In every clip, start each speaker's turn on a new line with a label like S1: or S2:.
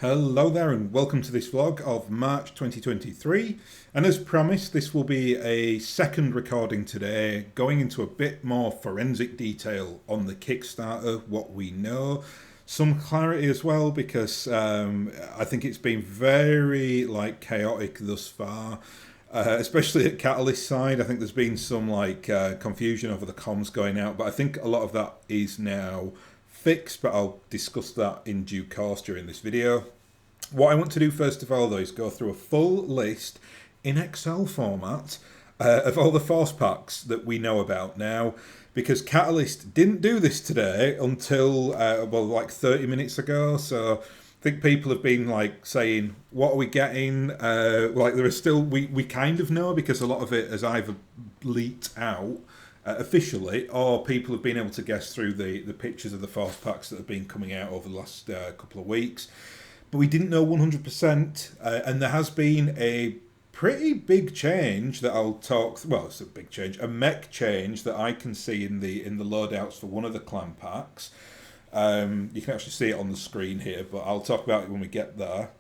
S1: Hello there and welcome to this vlog of March 2023, and as promised this will be a second recording today going into a bit more forensic detail on the Kickstarter, what we know, some clarity as well because I think it's been very chaotic thus far, especially at Catalyst side. I think there's been some confusion over the comms going out, but I think a lot of that is now fixed, but I'll discuss that in due course during this video. What I want to do first of all though is go through a full list in Excel format of all the force packs that we know about now, because Catalyst didn't do this today until 30 minutes ago. So I think people have been saying, what are we getting? There are still, we kind of know because a lot of it has either leaked out officially, or people have been able to guess through the pictures of the force packs that have been coming out over the last couple of weeks. But we didn't know 100%, and there has been a pretty big change that I'll talk. Well, it's a big change, a mech change that I can see in the loadouts for one of the clan packs. You can actually see it on the screen here, but I'll talk about it when we get there.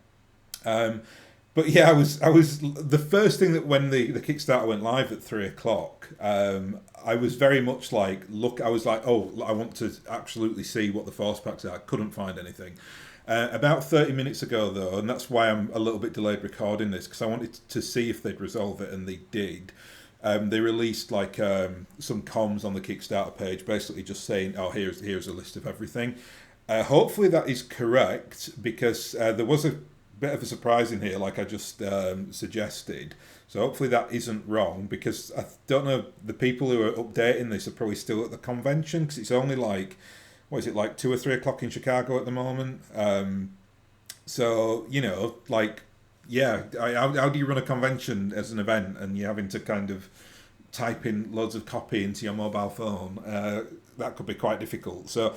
S1: But yeah, I was the first thing that when the Kickstarter went live at 3 o'clock, I was very much I was like, oh, I want to absolutely see what the force packs are. I couldn't find anything. About 30 minutes ago though, and that's why I'm a little bit delayed recording this, because I wanted to see if they'd resolve it, and they did. They released some comms on the Kickstarter page, basically just saying, oh, here's a list of everything. Hopefully that is correct, because there was a bit of a surprise in here, like I just suggested. So hopefully that isn't wrong, because I don't know, the people who are updating this are probably still at the convention, because it's only what is it, 2 or 3 o'clock in Chicago at the moment. So, yeah, how do you run a convention as an event and you're having to kind of type in loads of copy into your mobile phone? That could be quite difficult. So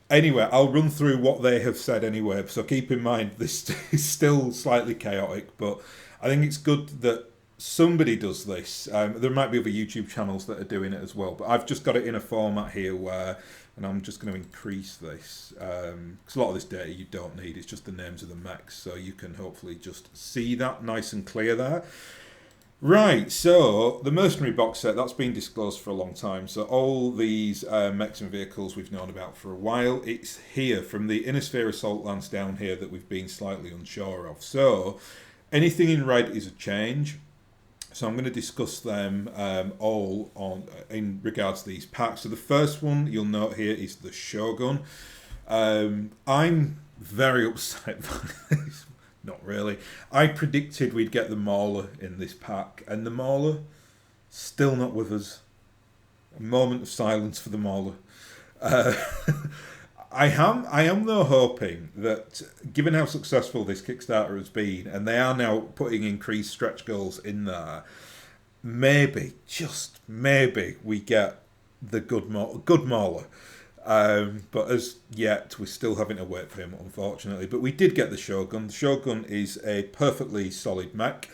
S1: anyway, I'll run through what they have said anyway. So keep in mind, this is still slightly chaotic, but I think it's good that somebody does this. There might be other YouTube channels that are doing it as well, but I've just got it in a format here where, and I'm just going to increase this, because a lot of this data you don't need, it's just the names of the mechs, so you can hopefully just see that nice and clear there. Right, so the Mercenary box set, that's been disclosed for a long time. So all these mechs and vehicles we've known about for a while. It's here from the Innisphere Assault Lance down here that we've been slightly unsure of. So anything in red is a change. So I'm going to discuss them all in regards to these packs. So the first one you'll note here is the Shogun. I'm very upset by this. Not really. I predicted we'd get the Mauler in this pack, and the Mauler still not with us. A moment of silence for the Mauler. I am though hoping that, given how successful this Kickstarter has been, and they are now putting increased stretch goals in there, maybe, just maybe, we get the good Mauler. But as yet, we're still having to wait for him, unfortunately. But we did get the Shogun. The Shogun is a perfectly solid mech.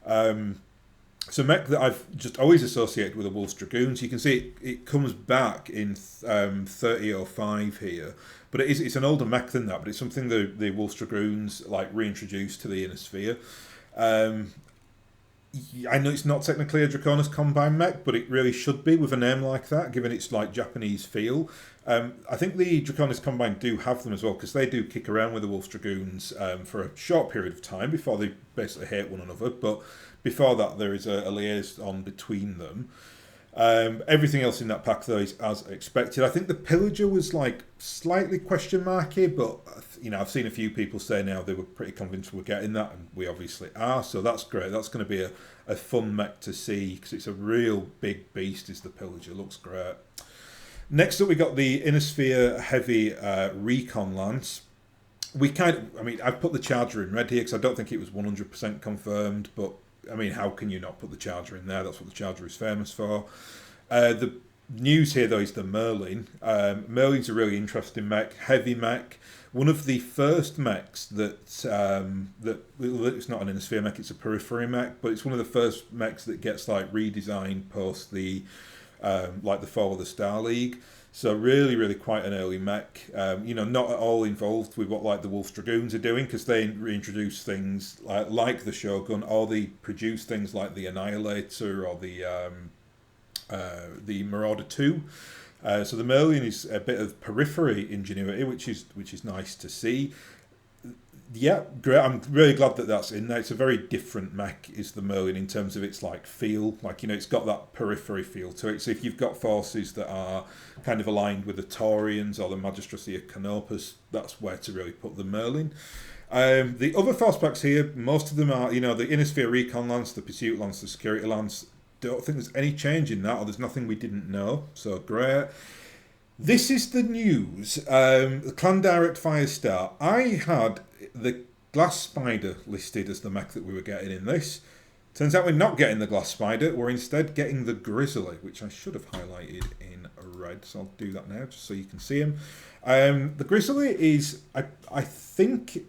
S1: It's a mech that I've just always associated with the Wolf's Dragoons. You can see it comes back in 3005 here, but it's an older mech than that. But it's something the Wolf's Dragoons reintroduced to the Innisphere. I know it's not technically a Draconis Combine mech, but it really should be with a name like that, given its Japanese feel. I think the Draconis Combine do have them as well, because they do kick around with the Wolf's Dragoons for a short period of time before they basically hate one another. But before that, there is a liaison between them. Everything else in that pack, though, is as expected. I think the Pillager was slightly question marky, but I've seen a few people say now they were pretty convinced we're getting that, and we obviously are. So that's great. That's going to be a fun mech to see, because it's a real big beast. Is the Pillager? Looks great. Next up, we got the Innisphere Heavy Recon Lance. I've put the Charger in red here because I don't think it was 100% confirmed, but how can you not put the Charger in there? That's what the Charger is famous for. The news here, though, is the Merlin. Merlin's a really interesting mech, heavy mech. One of the first mechs that it's not an Innisphere mech, it's a periphery mech, but it's one of the first mechs that gets redesigned post the Fall of the Star League. So really, really quite an early mech. Not at all involved with what like the Wolf Dragoons are doing, because they reintroduce things like the Shogun, or they produce things like the Annihilator or the Marauder 2. So the Merlin is a bit of periphery ingenuity, which is nice to see. Yeah, great. I'm really glad that that's in there. It's a very different mech, is the Merlin, in terms of its like feel. Like, it's got that periphery feel to it. So if you've got forces that are kind of aligned with the Taurians or the Magistracy of Canopus, that's where to really put the Merlin. The other force packs here, most of them are, the Innisphere Recon Lance, the Pursuit Lance, the Security Lance. Don't think there's any change in that, or there's nothing we didn't know. So great. This is the news. The Clan Direct Firestar. I had the Glass Spider listed as the mech that we were getting in this. Turns out we're not getting the Glass Spider. We're instead getting the Grizzly, which I should have highlighted in red. So I'll do that now, just so you can see him. The Grizzly is, I think,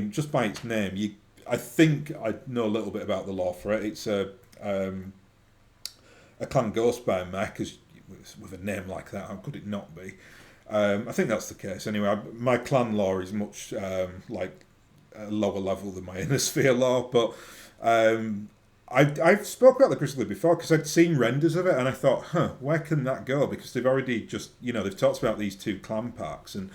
S1: just by its name, I think I know a little bit about the lore for it. It's a Clan Ghostbear mech, with a name like that, how could it not be? I think that's the case. Anyway, my clan lore is much like a lower level than my Innisphere lore, but I've spoke about the Grizzly before because I'd seen renders of it and I thought, where can that go? Because they've already just, they've talked about these two clan packs, and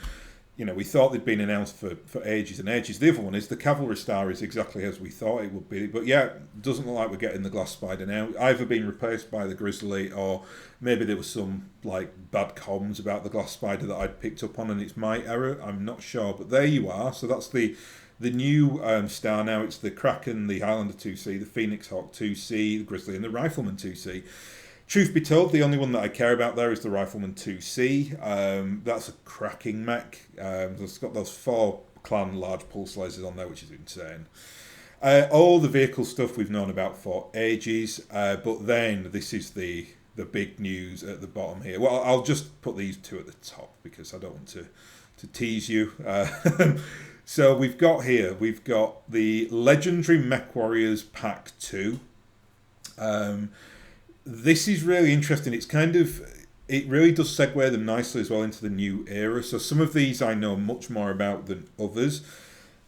S1: we thought they'd been announced for ages and ages. The other one is the Cavalry Star is exactly as we thought it would be. But yeah, it doesn't look like we're getting the Glass Spider now. Either being replaced by the Grizzly, or maybe there was some like bad comms about the Glass Spider that I'd picked up on and it's my error. I'm not sure. But there you are. So that's the new star now. It's the Kraken, the Highlander 2C, the Phoenix Hawk 2C, the Grizzly and the Rifleman 2C. Truth be told, the only one that I care about there is the Rifleman 2C. That's a cracking mech. It's got those 4 clan large pulse lasers on there, which is insane. All the vehicle stuff we've known about for ages, but then this is the big news at the bottom here. Well, I'll just put these two at the top because I don't want to tease you. So we've got the Legendary mechwarriors Pack 2. This is really interesting. It really does segue them nicely as well into the new era. So some of these I know much more about than others.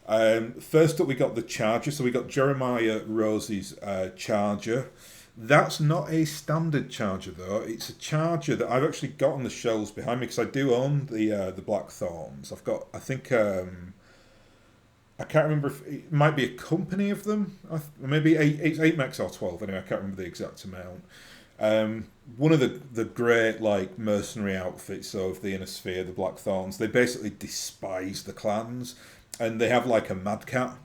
S1: First up, we got the Charger. So we got Jeremiah Rose's Charger. That's not a standard Charger though. It's a Charger that I've actually got on the shelves behind me because I do own the Black Thorns. I've got, I think, I can't remember if it might be a company of them. Maybe it's 8 mechs or 12. Anyway, I can't remember the exact amount. One of the great like mercenary outfits of the Innisphere, the Black Thorns, they basically despise the clans, and they have like a Mad Cat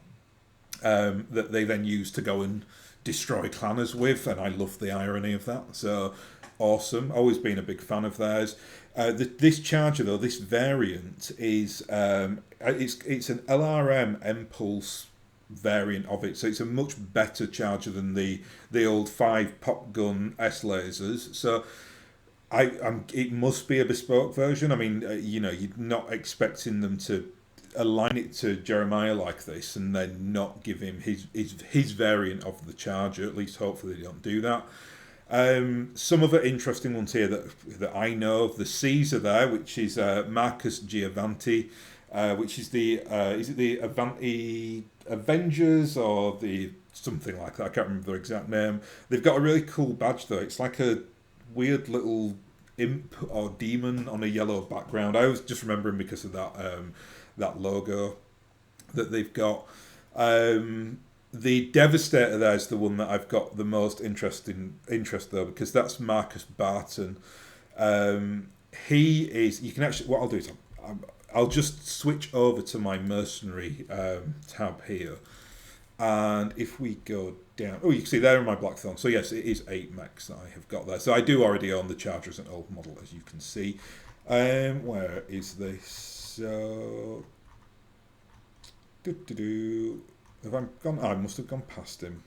S1: that they then use to go and destroy clanners with, and I love the irony of that. So awesome. Always been a big fan of theirs. This Charger though, this variant is it's an LRM Impulse variant of it, so it's a much better Charger than the old 5 pop gun S lasers. So it must be a bespoke version. I mean, you're not expecting them to align it to Jeremiah like this and then not give him his variant of the Charger. At least hopefully they don't do that. Some other interesting ones here that I know of. The Caesar there, which is Marcus Giovanti, which is is it the Avanti Avengers or the something like that? I can't remember the exact name. They've got a really cool badge though. It's like a weird little imp or demon on a yellow background. I was just remembering because of that logo that they've got. The Devastator there is the one that I've got the most interest though, because that's Marcus Barton. He is. You can actually. What I'll do is I'll just switch over to my Mercenary tab here, and if we go down, you can see there in my Blackthorn. So yes, it is 8 mechs that I have got there. So I do already own the Charger as an old model, as you can see. Where is this? So. Have I gone? I must have gone past him.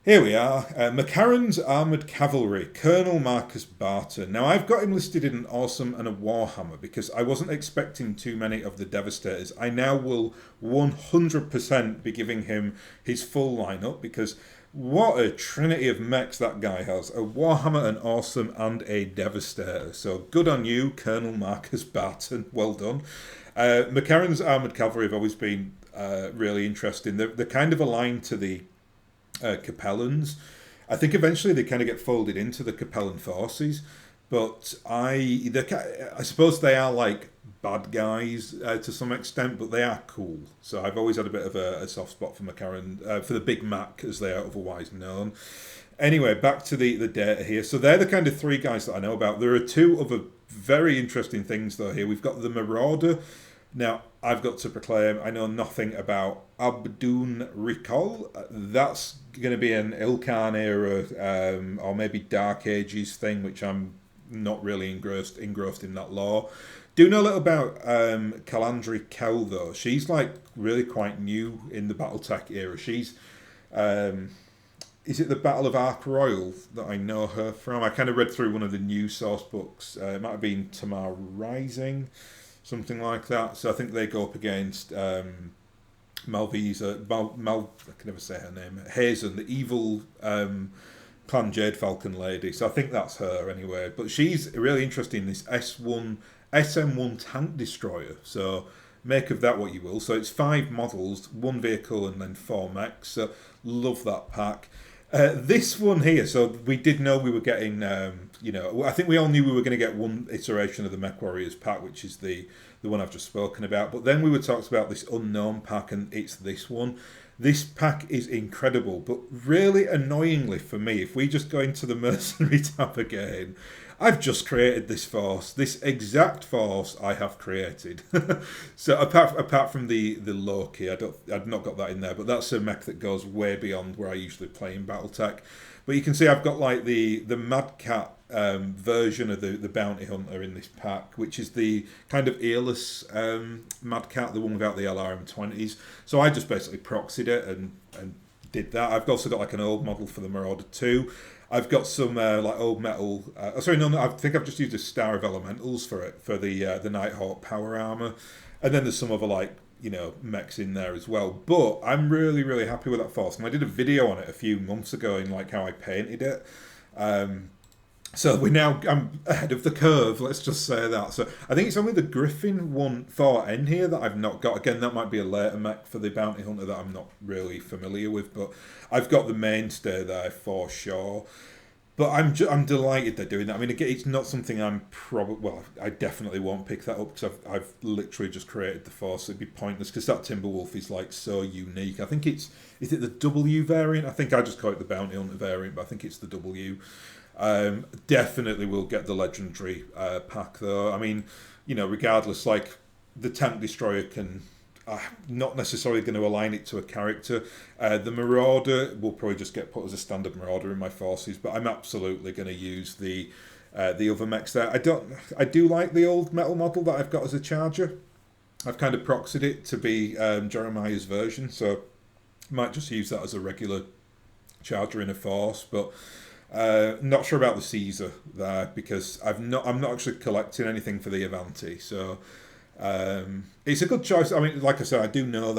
S1: Here we are. McCarran's Armoured Cavalry, Colonel Marcus Barton. Now, I've got him listed in an Awesome and a Warhammer because I wasn't expecting too many of the Devastators. I now will 100% be giving him his full lineup because What a trinity of mechs that guy has. A Warhammer, an Awesome, and a Devastator. So good on you, Colonel Marcus Barton. Well done. McCarran's Armoured Cavalry have always been really interesting. They're kind of aligned to the Capellans. I think eventually they kind of get folded into the Capellan forces. But I suppose they are like bad guys to some extent, but they are cool. So I've always had a bit of a soft spot for McCarran, for the Big Mac as they are otherwise known. Anyway, back to the data here. So they're the kind of three guys that I know about. There are two other very interesting things though here. We've got the Marauder. Now, I've got to proclaim, I know nothing about Abdun Rikol. That's going to be an Ilkhan era or maybe Dark Ages thing, which I'm not really engrossed in that lore. Do know a little about Calandri Kel though. She's like really quite new in the BattleTech era. She's is it the Battle of Ark Royal that I know her from? I kind of read through one of the new source books. It might have been Tamar Rising, something like that. So I think they go up against Malvisa, I can never say her name, Hazen, the evil Clan Jade Falcon lady. So I think that's her anyway. But she's really interesting, this SM1 tank destroyer. So make of that what you will. So it's 5 models, 1 vehicle and then 4 mechs. So love that pack. This one here, so we did know we were getting, I think we all knew we were going to get one iteration of the mechwarriors pack, which is the one I've just spoken about. But then we were talking about this unknown pack, and it's this one. This pack is incredible, but really annoyingly for me, if we just go into the Mercenary tab again, I've just created this force, this exact force I have created. So apart from the Loki, I've not got that in there, but that's a mech that goes way beyond where I usually play in BattleTech. But you can see I've got like the Mad Cat version of the Bounty Hunter in this pack, which is the kind of earless Mad Cat, the one without the LRM-20s. So I just basically proxied it and did that. I've also got like an old model for the Marauder 2. I've got some like old metal. I think I've just used a Star of Elementals for it for the Nighthawk power armor, and then there's some other like mechs in there as well. But I'm really really happy with that force, and I did a video on it a few months ago in like how I painted it. So I'm ahead of the curve, let's just say that. So I think it's only the Griffin 1-4N here that I've not got. Again, that might be a later mech for the Bounty Hunter that I'm not really familiar with, but I've got the mainstay there for sure. But I'm delighted they're doing that. I mean, again, it's not something I definitely won't pick that up because I've literally just created the force. It'd be pointless because that Timberwolf is like so unique. I think is it the W variant? I think I just call it the Bounty Hunter variant, but I think it's the W. Definitely will get the legendary pack though. I mean, regardless, like the tank destroyer can not necessarily going to align it to a character. The Marauder will probably just get put as a standard Marauder in my forces, but I'm absolutely going to use the other mechs there. I do like the old metal model that I've got as a charger. I've kind of proxied it to be Jeremiah's version, so might just use that as a regular charger in a force, but. Not sure about the Caesar there because I'm not actually collecting anything for the Avanti, so it's a good choice. I mean, like I said, I do know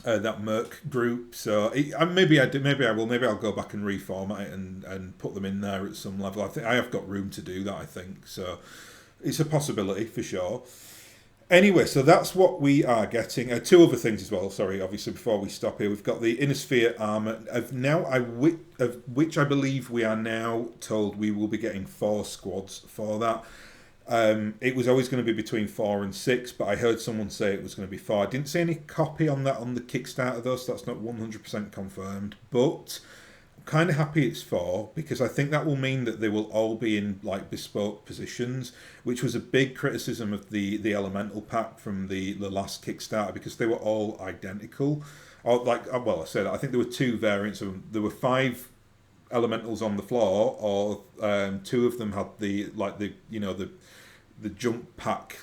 S1: that Merc group, so maybe I'll go back and reformat it and put them in there at some level. I think I have got room to do that. I think so. It's a possibility for sure. Anyway, so that's what we are getting. 2 other things as well, sorry, obviously, before we stop here. We've got the Inner Sphere armour, of which I believe we are now told we will be getting 4 squads for that. It was always going to be between 4 and 6, but I heard someone say it was going to be 4. I didn't see any copy on that on the Kickstarter, though, so that's not 100% confirmed. But kind of happy it's 4 because I think that will mean that they will all be in like bespoke positions, which was a big criticism of the elemental pack from the last Kickstarter because they were all identical. Or I said I think there were 2 variants of them. There were 5 elementals on the floor, or 2 of them had the jump pack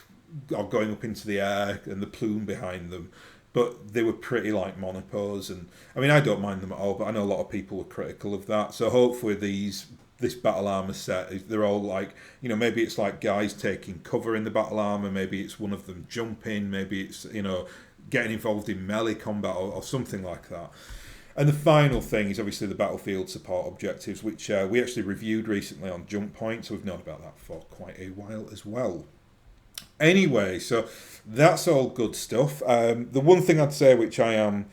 S1: of going up into the air and the plume behind them. But they were pretty like monopos, and I mean I don't mind them at all, but I know a lot of people were critical of that. So hopefully this battle armor set, they're all like, maybe it's like guys taking cover in the battle armor, maybe it's one of them jumping, maybe it's getting involved in melee combat or something like that. And the final thing is obviously the battlefield support objectives, which we actually reviewed recently on Jump Point, so we've known about that for quite a while as well. Anyway, so that's all good stuff. The one thing I'd say, which I'm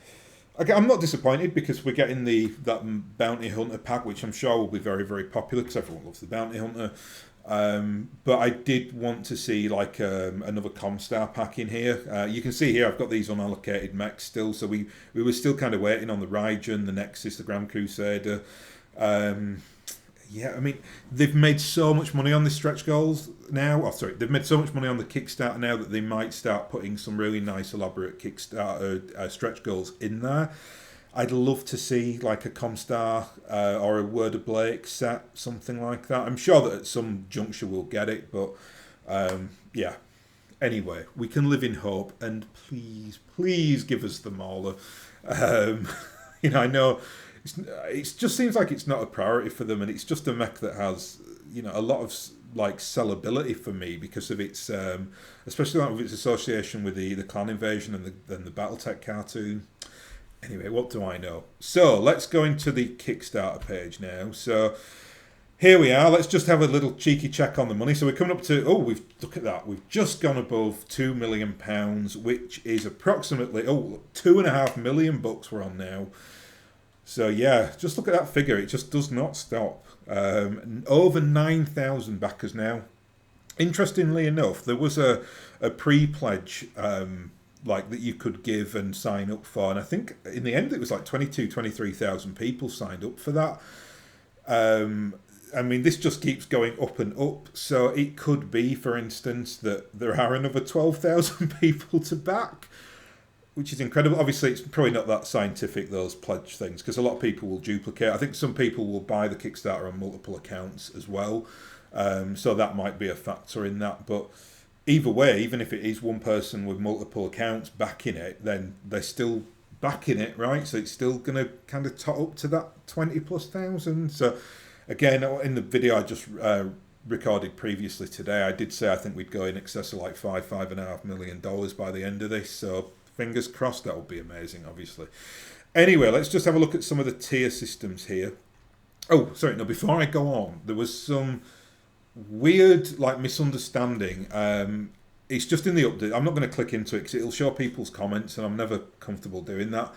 S1: not disappointed, because we're getting that Bounty Hunter pack, which I'm sure will be very, very popular because everyone loves the Bounty Hunter. But I did want to see like another Comstar pack in here. You can see here I've got these unallocated mechs still, so we were still kind of waiting on the Raijin, the Nexus, the Grand Crusader. Yeah, I mean, they've made so much money on the stretch goals now. Oh, sorry, they've made so much money on the Kickstarter now that they might start putting some really nice, elaborate Kickstarter stretch goals in there. I'd love to see like a Comstar or a Word of Blake set, something like that. I'm sure that at some juncture we'll get it, but yeah. Anyway, we can live in hope, and please give us the Mauler. I know it just seems like it's not a priority for them, and it's just a mech that has a lot of like sellability for me because of its especially like with its association with the clan invasion and the BattleTech cartoon. Anyway, what do I know? So let's go into the Kickstarter page now. So here we are. Let's just have a little cheeky check on the money. So we're coming up to, look at that. We've just gone above £2 million, which is approximately, $2.5 million we're on now. So yeah, just look at that figure. It just does not stop. Over 9,000 backers now. Interestingly enough, there was a pre-pledge like that you could give and sign up for, and I think in the end it was like 23,000 people signed up for that. I mean, this just keeps going up and up, so it could be, for instance, that there are another 12,000 people to back, which is incredible. Obviously, it's probably not that scientific, those pledge things, because a lot of people will duplicate. I think some people will buy the Kickstarter on multiple accounts as well, so that might be a factor in that, but either way, even if it is one person with multiple accounts backing it, then they're still backing it, right? So it's still going to kind of tot up to that 20,000+. So again, in the video I just recorded previously today, I did say I think we'd go in excess of like $5.5 million by the end of this. So fingers crossed, that would be amazing, obviously. Anyway, let's just have a look at some of the tier systems here. Oh, sorry, no, before I go on, there was some weird like misunderstanding. It's just in the update. I'm not going to click into it because it'll show people's comments, and I'm never comfortable doing that.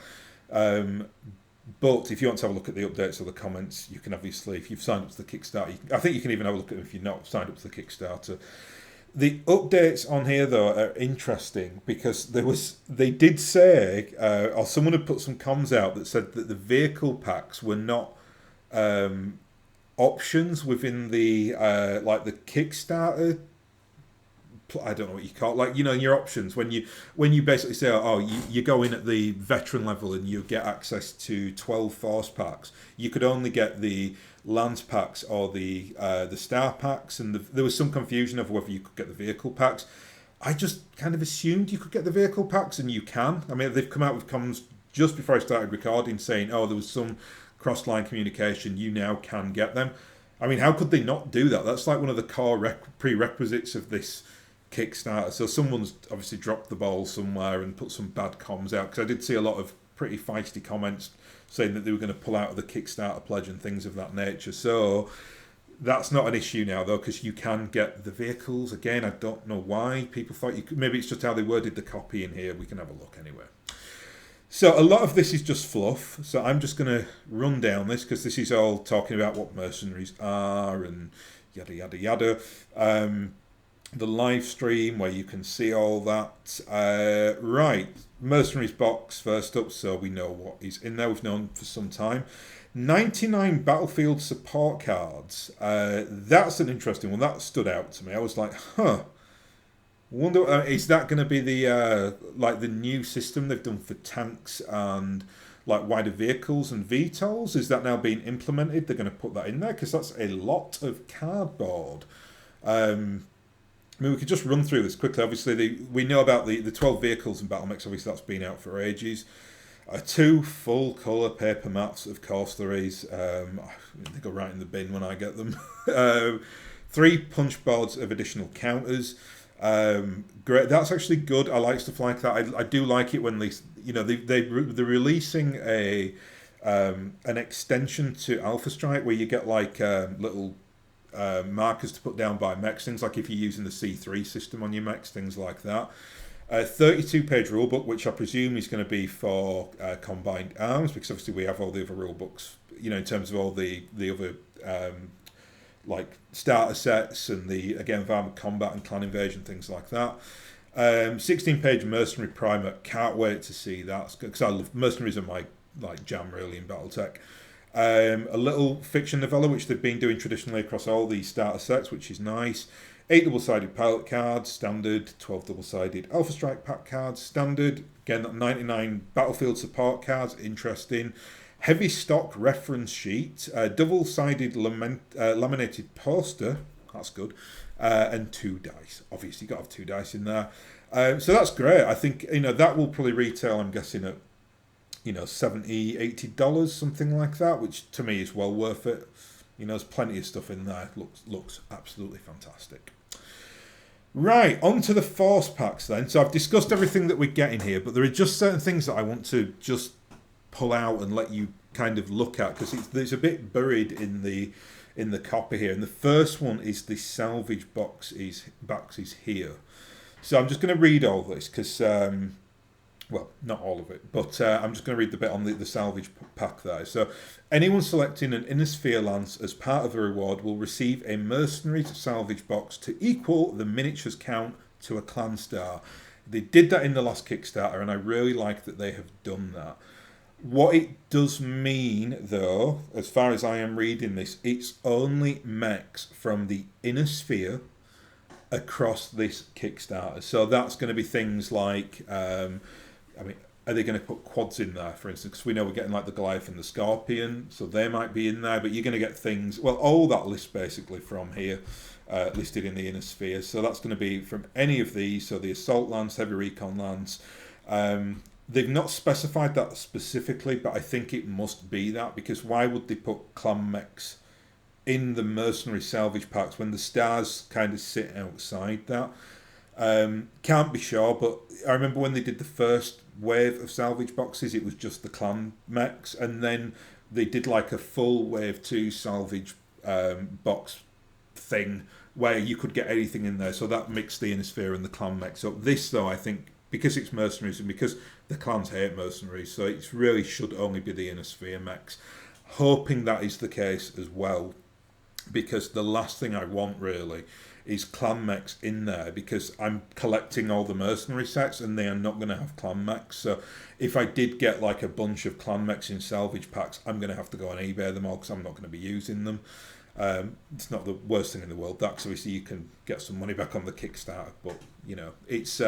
S1: But if you want to have a look at the updates or the comments, you can obviously, if you've signed up to the Kickstarter, I think you can even have a look at them if you're not signed up to the Kickstarter. The updates on here though are interesting because they did say, or someone had put some comms out that said that the vehicle packs were not options within the like the Kickstarter. I don't know what you call it, like in your options when you basically say you go in at the veteran level and you get access to 12 force packs. You could only get the lance packs or the star packs, and there was some confusion of whether you could get the vehicle packs. I just kind of assumed you could get the vehicle packs, and you can. I mean, they've come out with comms just before I started recording saying, there was some cross-line communication, you now can get them. I mean, how could they not do that? That's like one of the core prerequisites of this Kickstarter. So someone's obviously dropped the ball somewhere and put some bad comms out, because I did see a lot of pretty feisty comments saying that they were going to pull out of the Kickstarter pledge and things of that nature. So that's not an issue now, though, because you can get the vehicles. Again, I don't know why people thought you could. Maybe it's just how they worded the copy in here. We can have a look anyway. So a lot of this is just fluff, so I'm just going to run down this because this is all talking about what mercenaries are and yada yada yada. The live stream where you can see all that. Right, mercenaries box first up, so we know what is in there. We've known for some time. 99 battlefield support cards. That's an interesting one. That stood out to me. I was like, wonder, is that going to be the like the new system they've done for tanks and like wider vehicles and VTOLs? Is that now being implemented? They're going to put that in there because that's a lot of cardboard. I mean, we could just run through this quickly. Obviously, we know about the 12 vehicles and battle mechs. Obviously, that's been out for ages. 2 full colour paper maps, of course there is. They go right in the bin when I get them. 3 punch boards of additional counters. Great, that's actually good. I like stuff like that. I do like it when they're releasing a an extension to Alpha Strike where you get like little markers to put down by mechs, things like if you're using the C3 system on your mechs, things like that. A 32-page rulebook, which I presume is going to be for combined arms, because obviously we have all the other rulebooks, you know, in terms of all the other like starter sets and the, again, Varmint Combat and Clan Invasion, things like that. 16-page Mercenary primer, can't wait to see that, because I love Mercenaries are my like jam really in BattleTech. A little fiction novella, which they've been doing traditionally across all these starter sets, which is nice. 8 double-sided pilot cards, standard. 12 double-sided Alpha Strike pack cards, standard. Again, 99 battlefield support cards, interesting. Heavy stock reference sheet, double-sided laminated poster, that's good, and 2 dice. Obviously, you've got to have 2 dice in there. So that's great. I think, you know, that will probably retail, I'm guessing, at, you know, $70, $80, something like that, which to me is well worth it. You know, there's plenty of stuff in there. Looks absolutely fantastic. Right, on to the Force packs then. So I've discussed everything that we're getting here, but there are just certain things that I want to just pull out and let you kind of look at, because there's a bit buried in the copy here. And the first one is the Salvage box is here. So I'm just going to read all this because, well, not all of it, but I'm just going to read the bit on the Salvage pack there. So anyone selecting an Inner Sphere Lance as part of the reward will receive a Mercenary's Salvage box to equal the miniatures count to a clan star. They did that in the last Kickstarter, and I really like that they have done that. What it does mean, though, as far as I am reading this, it's only mechs from the Inner Sphere across this Kickstarter. So that's going to be things like, I mean, are they going to put quads in there, for instance? Because we know we're getting like the Goliath and the Scorpion, so they might be in there, but you're going to get things, well, all that list basically from here, listed in the Inner Sphere. So that's going to be from any of these, so the Assault Lance, Heavy Recon Lance. They've not specified that specifically, but I think it must be that, because why would they put clan mechs in the Mercenary Salvage packs when the stars kind of sit outside that? Can't be sure, but I remember when they did the first wave of Salvage boxes, it was just the clan mechs, and then they did like a full wave 2 Salvage box thing where you could get anything in there, so that mixed the Inner Sphere and the clan mechs up. This, though, I think, because it's Mercenaries and because the clans hate Mercenaries, so it really should only be the Inner Sphere mechs. Hoping that is the case as well, because the last thing I want really is clan mechs in there, because I'm collecting all the Mercenary sets and they are not going to have clan mechs. So if I did get like a bunch of clan mechs in Salvage packs, I'm going to have to go on eBay them all because I'm not going to be using them. It's not the worst thing in the world. That's obviously you can get some money back on the Kickstarter, but you know, it's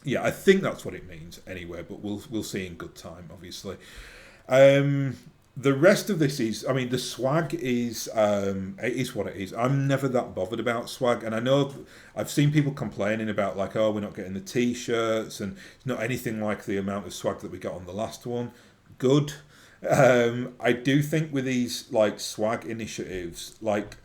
S1: yeah, I think that's what it means anyway, but we'll see in good time, obviously. The rest of this is, I mean, the swag is, it is what it is. I'm never that bothered about swag, and I know I've seen people complaining about like, oh, we're not getting the t-shirts, and it's not anything like the amount of swag that we got on the last one. Good. I do think with these like swag initiatives, like,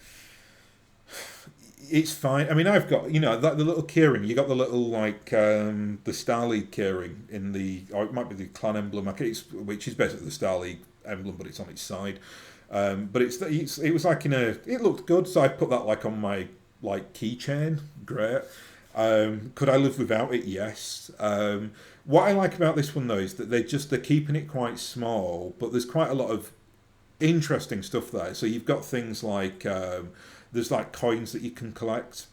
S1: it's fine. I mean, I've got, you know, that the little keyring. You got the little like the Star League keyring in the, or it might be the clan emblem, which is basically the Star League emblem, but it's on its side. But it was like it looked good, so I put that like on my like keychain. Great. Could I live without it? Yes. What I like about this one though is that they're keeping it quite small, but there's quite a lot of interesting stuff there. So you've got things like there's like coins that you can collect.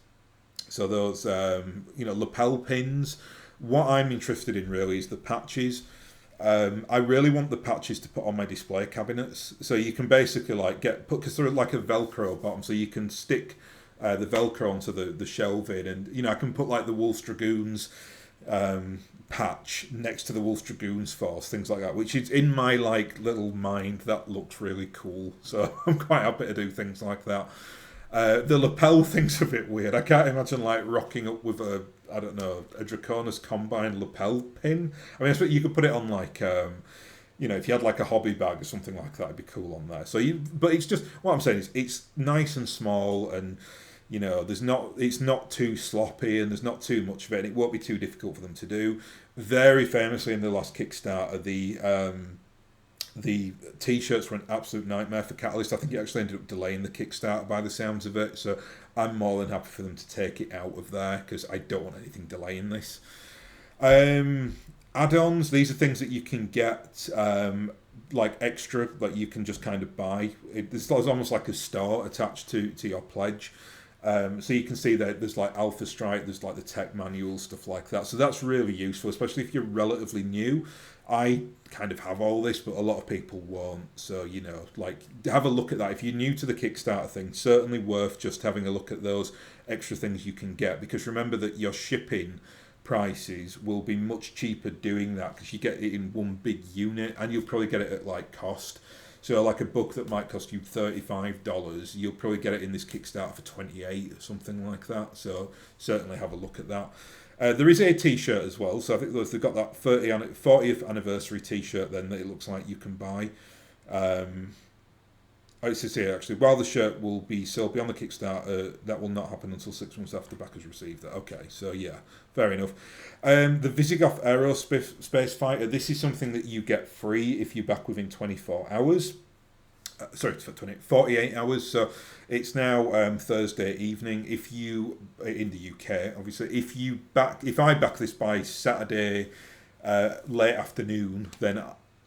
S1: So those you know, lapel pins. What I'm interested in really is the patches. I really want the patches to put on my display cabinets. So you can basically like because they're like a Velcro bottom, so you can stick the Velcro onto the shelving, and you know, I can put like the Wolf's Dragoons patch next to the Wolf's Dragoons Force, things like that, which is in my like little mind that looks really cool. So I'm quite happy to do things like that. The lapel thing's a bit weird. I can't imagine like rocking up with a Draconis Combine lapel pin. I mean, I suppose you could put it on like, you know, if you had like a hobby bag or something like that, it'd be cool on there. But it's just, what I'm saying is it's nice and small, and you know, it's not too sloppy, and there's not too much of it, and it won't be too difficult for them to do. Very famously in the last Kickstarter, The t-shirts were an absolute nightmare for Catalyst. I think it actually ended up delaying the Kickstarter by the sounds of it. So I'm more than happy for them to take it out of there because I don't want anything delaying this. Add-ons, these are things that you can get like extra, like you can just kind of buy. There's almost like a store attached to your pledge. So you can see that there's like Alpha Strike, there's like the tech manual, stuff like that. So that's really useful, especially if you're relatively new. I kind of have all this, but a lot of people won't. So, you know, like have a look at that. If you're new to the Kickstarter thing, certainly worth just having a look at those extra things you can get. Because remember that your shipping prices will be much cheaper doing that because you get it in one big unit and you'll probably get it at like cost. So like a book that might cost you $35, you'll probably get it in this Kickstarter for $28 or something like that. So certainly have a look at that. There is a t-shirt as well. So I think they've got that 40th anniversary t-shirt then that it looks like you can buy. It says here actually, while the shirt will be sold beyond the Kickstarter, that will not happen until 6 months after backers receive that. Okay, so yeah, fair enough. The Visigoth Aerospace Fighter, this is something that you get free if you back within 24 hours. Sorry, 48 hours. So it's now Thursday evening. If you, in the UK, obviously, if I back this by Saturday late afternoon, then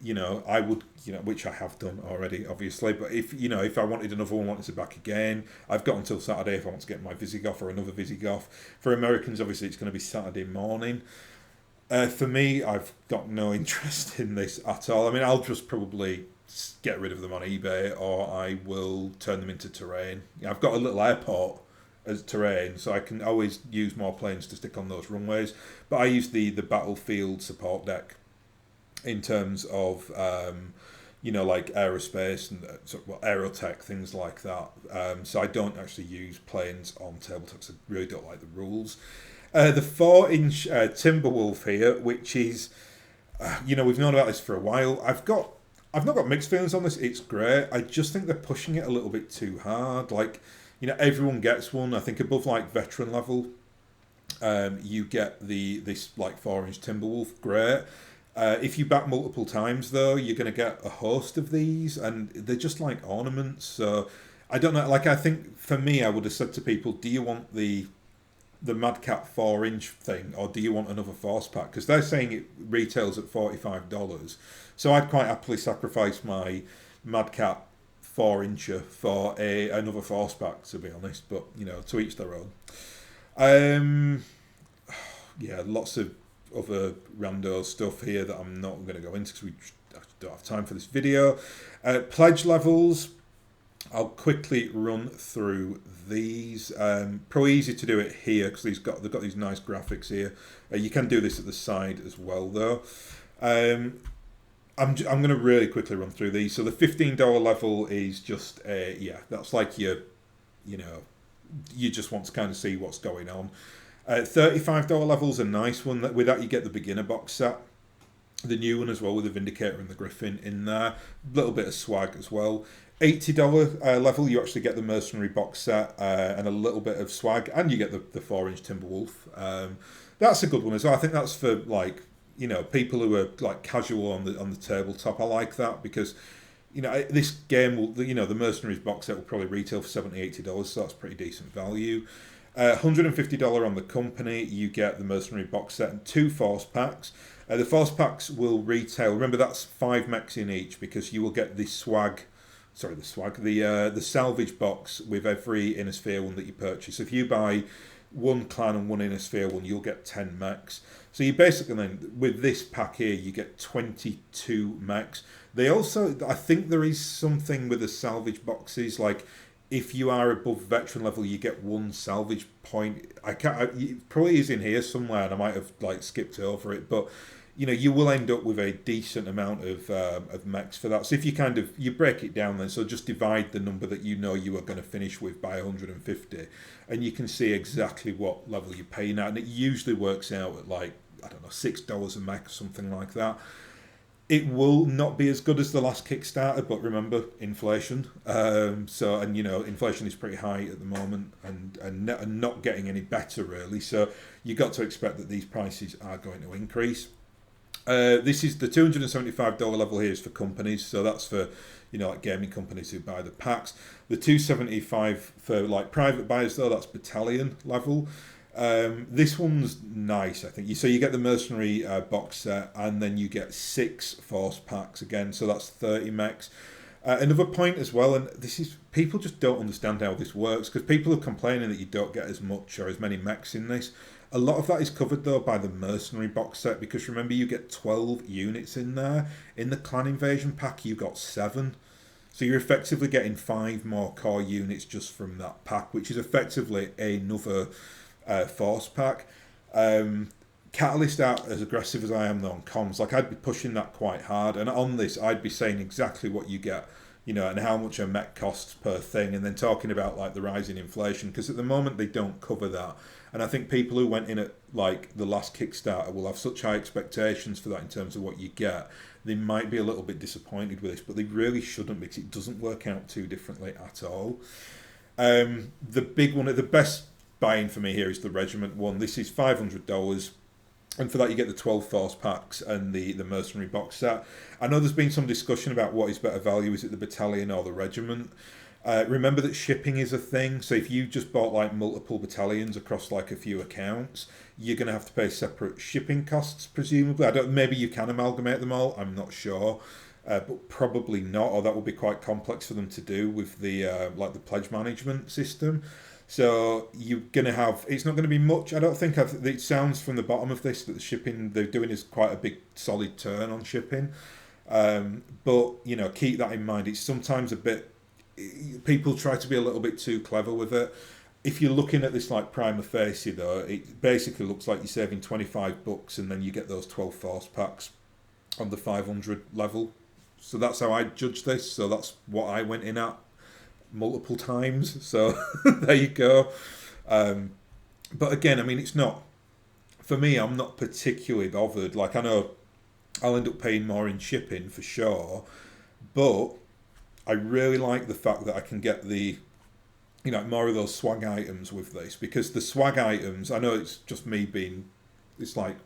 S1: you know, I would, you know, which I have done already, obviously. But if, you know, if I wanted another one, wanted to back again, I've got until Saturday if I want to get my Visigoth or another Visigoth. For Americans, obviously, it's going to be Saturday morning. For me, I've got no interest in this at all. I mean, I'll just probably get rid of them on eBay, or I will turn them into terrain. I've got a little airport as terrain, so I can always use more planes to stick on those runways. But I use the battlefield support deck in terms of you know, like aerospace and aerotech, things like that. So I don't actually use planes on tabletop. I really don't like the rules. The 4-inch Timberwolf here, which is you know, we've known about this for a while. I've not got mixed feelings on this. It's great. I just think they're pushing it a little bit too hard. Like, you know, everyone gets one. I think above like veteran level, you get this like 4-inch Timberwolf. Great. If you back multiple times, though, you're going to get a host of these, and they're just like ornaments. So I don't know. Like, I think for me, I would have said to people, do you want the Madcap 4-inch thing, or do you want another force pack? Because they're saying it retails at $45. So I'd quite happily sacrifice my Madcap 4-incher for another force pack, to be honest. But, you know, to each their own. Yeah, lots of other rando stuff here that I'm not going to go into because we don't have time for this video. Pledge levels, I'll quickly run through these. Probably easy to do it here because they've got these nice graphics here. You can do this at the side as well, though. I'm going to really quickly run through these. So the $15 level is just yeah, that's like you know, you just want to kind of see what's going on. $35 level's a nice one. With that, you get the beginner box set, the new one as well with the Vindicator and the Griffin in there. A little bit of swag as well. $80 level, you actually get the Mercenary box set and a little bit of swag, and you get the 4-inch Timberwolf. That's a good one as well. I think that's for, like, you know, people who are like casual on the tabletop. I like that because, you know, this game will, you know, the Mercenaries box set will probably retail for $70-80, so that's pretty decent value. $150 on the company, you get the Mercenary box set and 2 force packs. The force packs will retail, remember that's 5 mechs in each, because you will get the the Salvage box with every Inner Sphere one that you purchase. If you buy 1 clan and 1 Inner Sphere one, you'll get 10 mechs. So you basically then, with this pack here, you get 22 mechs. They also, I think there is something with the Salvage boxes, like if you are above veteran level, you get 1 salvage point. It probably is in here somewhere, and I might have like skipped over it, but you know, you will end up with a decent amount of mechs for that. So if you break it down then, so just divide the number that you know you are going to finish with by 150, and you can see exactly what level you're paying at, and it usually works out at like, I don't know, $6 a mech, something like that. It will not be as good as the last Kickstarter, but remember, inflation. And you know, inflation is pretty high at the moment, and not getting any better really. So you got to expect that these prices are going to increase. This is the $275 level here is for companies, so that's for like gaming companies who buy the packs. The 275 for like private buyers though, that's battalion level. This one's nice, I think. So you get the Mercenary box set, and then you get 6 force packs again, so that's 30 mechs. Another point as well, and this is people just don't understand how this works because people are complaining that you don't get as much or as many mechs in this. A lot of that is covered though by the Mercenary box set because remember you get 12 units in there. In the Clan Invasion pack you got 7. So you're effectively getting 5 more core units just from that pack, which is effectively another force pack. Catalyst out as aggressive as I am though on comms, like I'd be pushing that quite hard, and on this I'd be saying exactly what you get, and how much a mech costs per thing, and then talking about like the rising inflation, because at the moment they don't cover that. And I think people who went in at like the last Kickstarter will have such high expectations for that in terms of what you get. They might be a little bit disappointed with this, but they really shouldn't because it doesn't work out too differently at all. The big one, the best buy-in for me here is the regiment one. This is $500. And for that you get the 12 force packs and the Mercenary box set. I know there's been some discussion about what is better value, is it the battalion or the regiment? Remember that shipping is a thing, so if you just bought like multiple battalions across like a few accounts, you're going to have to pay separate shipping costs presumably. Maybe you can amalgamate them all, I'm not sure. But probably not, or that would be quite complex for them to do with the like the pledge management system. So you're going to have, it's not going to be much. I don't think, it sounds from the bottom of this that the shipping they're doing is quite a big solid turn on shipping. But, keep that in mind. It's sometimes a bit, people try to be a little bit too clever with it. If you're looking at this like prima facie though, it basically looks like you're saving $25 and then you get those 12 force packs on the 500 level. So that's how I judge this. So that's what I went in at multiple times, so there you go. But again, I mean, it's not, for me, I'm not particularly bothered. Like, I know I'll end up paying more in shipping for sure, but I really like the fact that I can get the, more of those swag items with this, because the swag items, I know it's just me being, it's like,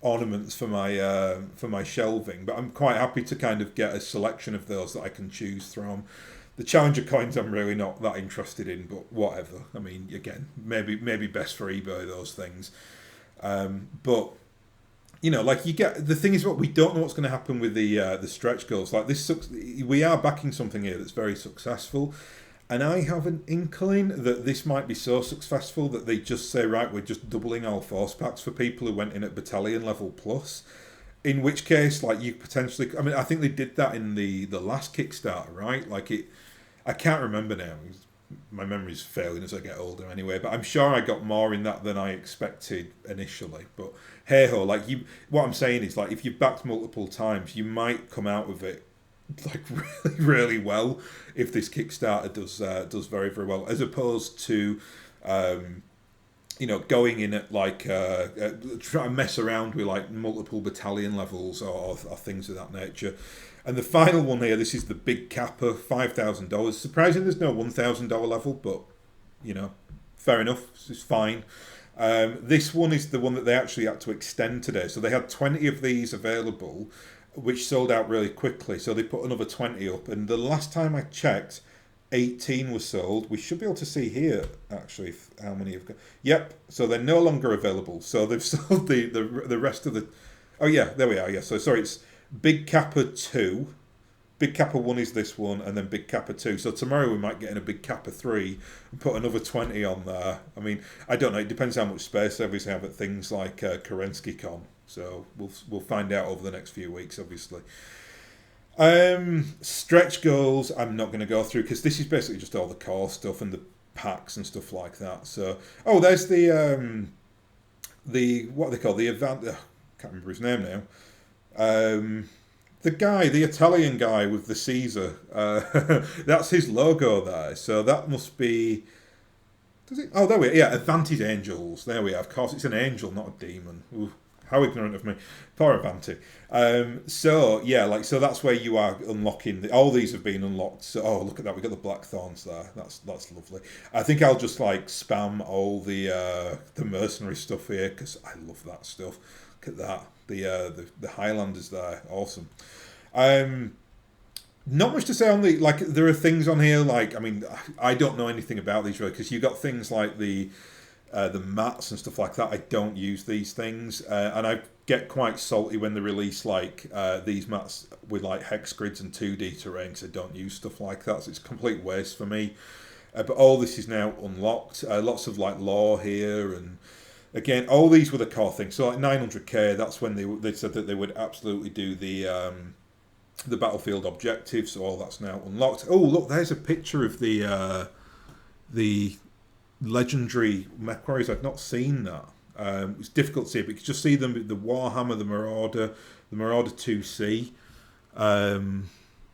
S1: ornaments for my shelving, but I'm quite happy to kind of get a selection of those that I can choose from. The Challenger coins I'm really not that interested in, but whatever. I mean, again, maybe best for eBay, those things. But, like you get, the thing is what we don't know what's going to happen with the stretch goals. Like this, we are backing something here that's very successful. And I have an inkling that this might be so successful that they just say, right, we're just doubling our force packs for people who went in at battalion level plus. In which case, like you potentially, I mean, I think they did that in the last Kickstarter, right? Like I can't remember now. My memory's failing as I get older anyway, but I'm sure I got more in that than I expected initially. But hey ho, like what I'm saying is like if you backed multiple times, you might come out of it like really, really well if this Kickstarter does very, very well, as opposed to going in at like try to mess around with like multiple battalion levels or things of that nature. And the final one here, this is the big capper, $5,000. Surprising there's no $1,000 level, but fair enough, it's fine. This one is the one that they actually had to extend today. So they had 20 of these available, which sold out really quickly. So they put another 20 up. And the last time I checked, 18 was sold. We should be able to see here, actually, how many have got. Yep, so they're no longer available. So they've sold the rest of the... Oh, yeah, there we are. Yeah, so sorry, it's Big Kappa 2. Big Kappa 1 is this one, and then Big Kappa 2. So tomorrow we might get in a Big Kappa 3 and put another 20 on there. I mean, I don't know. It depends how much space service have at things like KerenskyCon. So we'll find out over the next few weeks, obviously. Stretch goals, I'm not going to go through because this is basically just all the core stuff and the packs and stuff like that. So, there's the what they call the event. Can't remember his name now. The Italian guy with the Caesar. That's his logo there. So that must be. Does it? Oh, there we are. Yeah, Advantage Angels. There we are. Of course, it's an angel, not a demon. Ooh, how ignorant of me. Poor Avanti. So yeah, like so that's where you are unlocking. All these have been unlocked. So look at that, we got the blackthorns there. That's lovely. I think I'll just like spam all the mercenary stuff here because I love that stuff. Look at that. The Highlanders there, awesome. Not much to say on the like. There are things on here like I mean I don't know anything about these really because you got things like the mats and stuff like that. I don't use these things, and I get quite salty when they release like these mats with like hex grids and 2D terrain because I don't use stuff like that. So it's a complete waste for me. But all this is now unlocked. Lots of like lore here, and again, all these were the core things. So like 900k, that's when they said that they would absolutely do the battlefield objectives. So all that's now unlocked. Oh look, there's a picture of the legendary mechwarriors. I've not seen that. It's difficult to see, but you can just see them: the Warhammer, the Marauder 2C.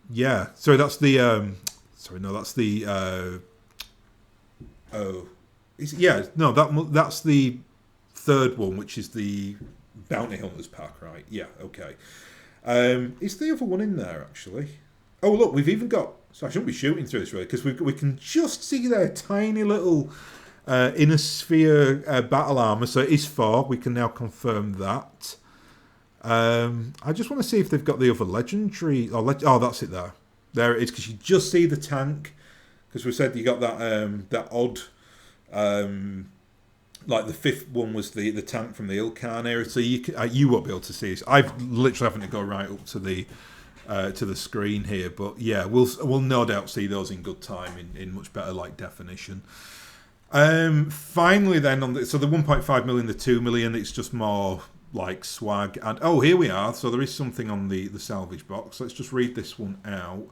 S1: Yeah, sorry, that's the. Sorry, no, that's the. That's the third one, which is the Bounty Hunters pack, right? Yeah, okay. Is the other one in there actually? Oh look, we've even got. So I shouldn't be shooting through this really because we can just see their tiny little inner sphere battle armor. So it is 4. We can now confirm that. I just want to see if they've got the other legendary. Oh, that's it there. There it is because you just see the tank. Because we said you got that odd. Like the 5th one was the tank from the Ilkhan era, so you won't be able to see this. I've literally having to go right up to the screen here, but yeah, we'll no doubt see those in good time in much better like definition. Finally, then the 1.5 million, the 2 million, it's just more like swag. And here we are. So there is something on the salvage box. Let's just read this one out.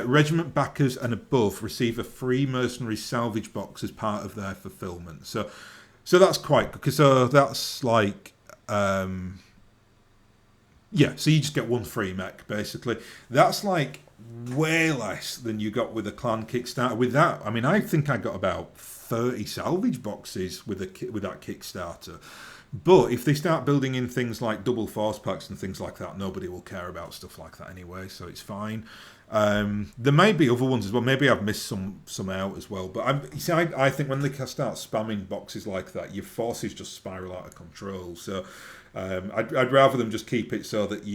S1: Regiment backers and above receive a free mercenary salvage box as part of their fulfillment. So that's quite good because that's like so you just get one free mech basically. That's like way less than you got with a clan Kickstarter. With that, I mean, I think I got about 30 salvage boxes with that Kickstarter. But if they start building in things like double force packs and things like that, nobody will care about stuff like that anyway, so it's fine. There may be other ones as well. Maybe I've missed some out as well. But I think when they start spamming boxes like that, your forces just spiral out of control. So I'd rather them just keep it so that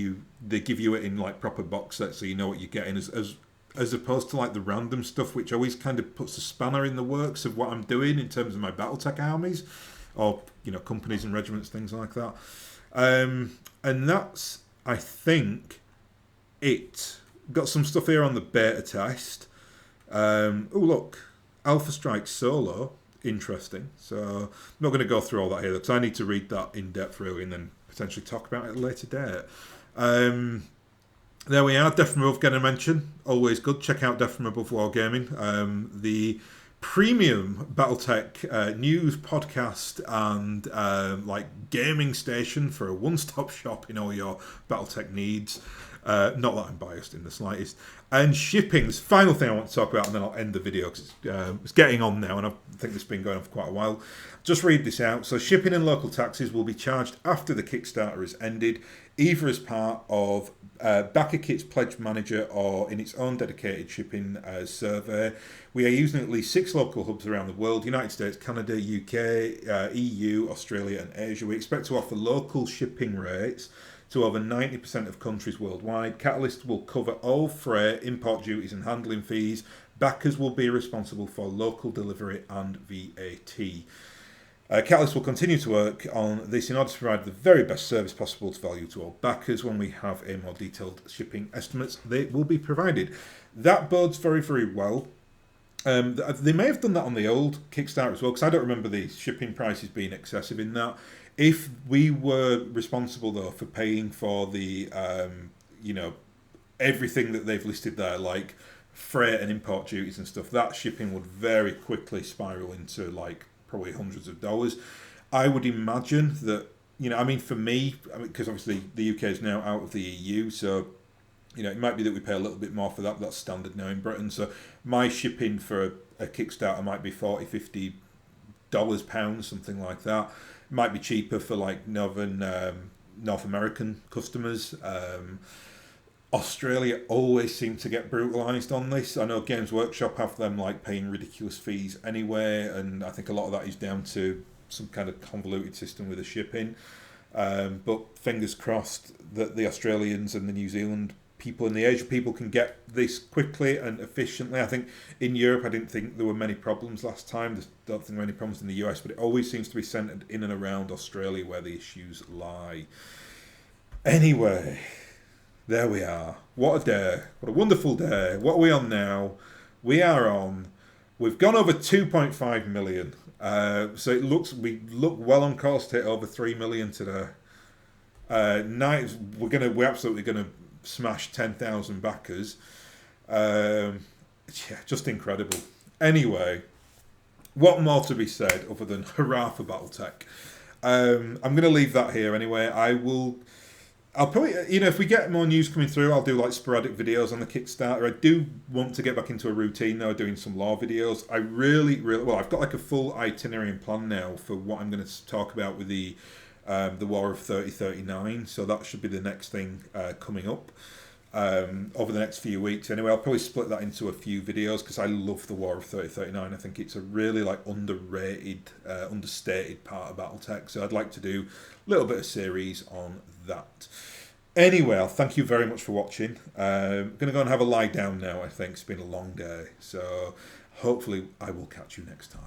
S1: they give you it in like proper box sets, so you know what you're getting, as opposed to like the random stuff, which always kind of puts a spanner in the works of what I'm doing in terms of my BattleTech armies, or companies and regiments, things like that. And that's, I think, it. Got some stuff here on the beta test. Look, Alpha Strike Solo, interesting. So I'm not going to go through all that here because I need to read that in depth really and then potentially talk about it at a later date. There we are, Death from Above getting a mention. Always good. Check out Death from Above Wargaming. The premium BattleTech news podcast and like gaming station for a one-stop shop in all your BattleTech needs. Not that I'm biased in the slightest. And shipping, this final thing I want to talk about, and then I'll end the video because it's getting on now, and I think it's been going on for quite a while. Just read this out. So shipping and local taxes will be charged after the Kickstarter has ended, either as part of Backer Kit's Pledge Manager or in its own dedicated shipping survey. We are using at least 6 local hubs around the world: United States, Canada, UK, EU, Australia and Asia. We expect to offer local shipping rates to over 90% of countries worldwide. Catalyst will cover all freight, import duties and handling fees. Backers will be responsible for local delivery and VAT. Catalyst will continue to work on this in order to provide the very best service possible to value to all backers. When we have a more detailed shipping estimates, they will be provided. That bodes very, very well. They may have done that on the old Kickstarter as well, because I don't remember the shipping prices being excessive in that. If we were responsible, though, for paying for the, everything that they've listed there, like freight and import duties and stuff, that shipping would very quickly spiral into, like, probably hundreds of dollars. I would imagine that, for me, because obviously the UK is now out of the EU, so, it might be that we pay a little bit more for that, but that's standard now in Britain. So my shipping for a Kickstarter might be $40, $50, pounds, something like that. Might be cheaper for like Northern North American customers. Australia always seem to get brutalised on this. I know Games Workshop have them like paying ridiculous fees anyway, and I think a lot of that is down to some kind of convoluted system with the shipping. But fingers crossed that the Australians and the New Zealand people and the Asia people can get this quickly and efficiently. I think in Europe, I didn't think there were many problems last time. I don't think there were any problems in the US, but it always seems to be centred in and around Australia where the issues lie. Anyway, there we are. What a day. What a wonderful day. What are we on now? We've gone over 2.5 million. So we look well on course to hit over 3 million today. We're absolutely gonna smash 10,000 backers. Yeah, just incredible. Anyway, what more to be said other than hurrah for BattleTech? I'm going to leave that here anyway. I'll probably, if we get more news coming through, I'll do like sporadic videos on the Kickstarter. I do want to get back into a routine now, doing some lore videos. I really, I've got like a full itinerary and plan now for what I'm going to talk about with the War of 3039. So that should be the next thing coming up over the next few weeks. Anyway, I'll probably split that into a few videos because I love the War of 3039. I think it's a really like underrated, understated part of BattleTech. So I'd like to do a little bit of series on that. Anyway, I'll thank you very much for watching. I'm going to go and have a lie down now, I think. It's been a long day. So hopefully I will catch you next time.